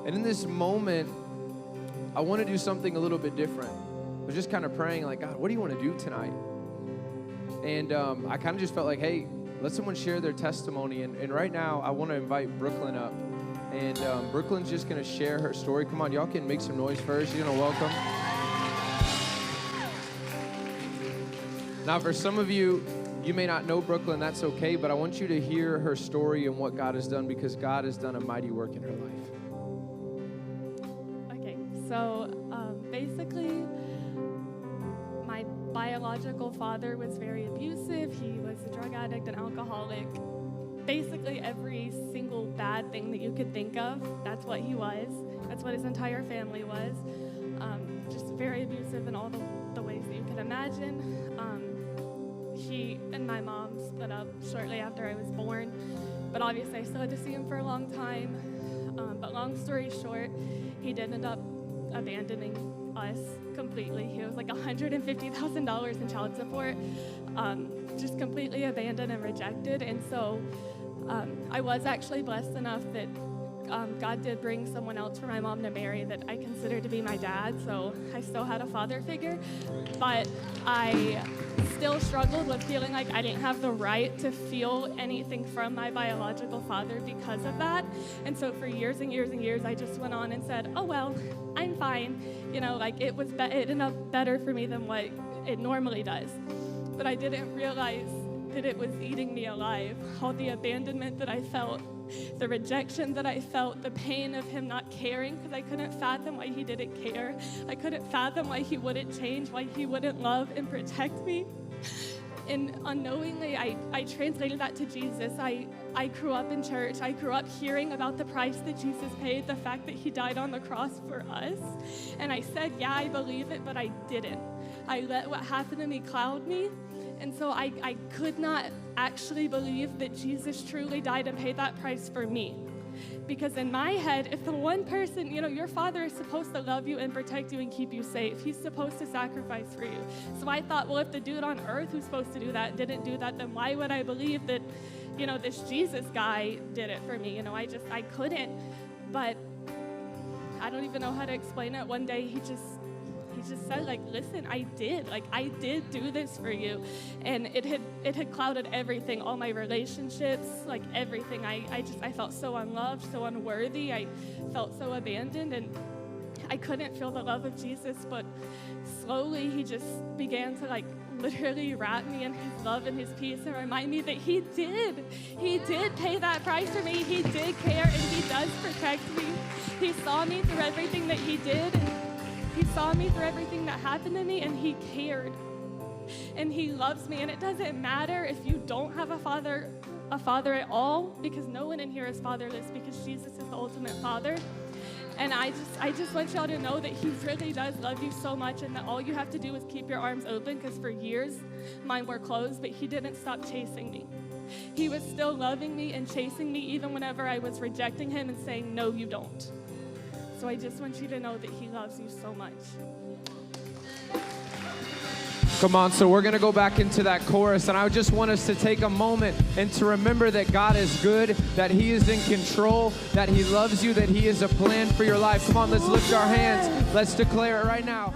And in this moment, I want to do something a little bit different. I was just kind of praying like, God, what do you want to do tonight? And I kind of just felt like, hey, let someone share their testimony. And right now, I want to invite Brooklyn up. And Brooklyn's just going to share her story. Come on, y'all can make some noise first. She's going to welcome. Now, for some of you, you may not know Brooklyn. That's okay. But I want you to hear her story and what God has done, because God has done a mighty work in her life. Okay, so basically, my biological father was very abusive. He was a drug addict, an alcoholic. Basically, every single bad thing that you could think of, that's what he was. That's what his entire family was. Just very abusive in all the ways that you can imagine. He and my mom split up shortly after I was born, but obviously I still had to see him for a long time. But long story short, he did end up abandoning us completely. He was like $150,000 in child support, just completely abandoned and rejected. And so I was actually blessed enough that God did bring someone else for my mom to marry that I consider to be my dad, so I still had a father figure. But I still struggled with feeling like I didn't have the right to feel anything from my biological father because of that. And so for years and years and years, I just went on and said, oh, well, I'm fine. You know, like it ended up better for me than what it normally does. But I didn't realize that it was eating me alive. All the abandonment that I felt, the rejection that I felt, the pain of him not caring, because I couldn't fathom why he didn't care. I couldn't fathom why he wouldn't change, why he wouldn't love and protect me. And unknowingly, I translated that to Jesus. I grew up in church. I grew up hearing about the price that Jesus paid, the fact that he died on the cross for us. And I said, yeah, I believe it, but I didn't. I let what happened to me cloud me. And so I could not actually believe that Jesus truly died and paid that price for me. Because in my head, if the one person, you know, your father is supposed to love you and protect you and keep you safe. He's supposed to sacrifice for you. So I thought, well, if the dude on earth who's supposed to do that didn't do that, then why would I believe that, you know, this Jesus guy did it for me? You know, I couldn't. But I don't even know how to explain it. One day he just said, like, listen, I did do this for you. And it had clouded everything, all my relationships, like everything. I felt so unloved, so unworthy. I felt so abandoned, and I couldn't feel the love of Jesus. But slowly he just began to like literally wrap me in his love and his peace and remind me that he did pay that price for me. He did care, and he does protect me. He saw me through everything that he did. He saw me through everything that happened to me, and he cared. And he loves me. And it doesn't matter if you don't have a father at all, because no one in here is fatherless, because Jesus is the ultimate father. And I just want y'all to know that he really does love you so much, and that all you have to do is keep your arms open, because for years mine were closed, but he didn't stop chasing me. He was still loving me and chasing me even whenever I was rejecting him and saying, no, you don't. So I just want you to know that he loves you so much. Come on, so we're going to go back into that chorus, and I just want us to take a moment and to remember that God is good, that he is in control, that he loves you, that he has a plan for your life. Come on, let's lift our hands. Let's declare it right now.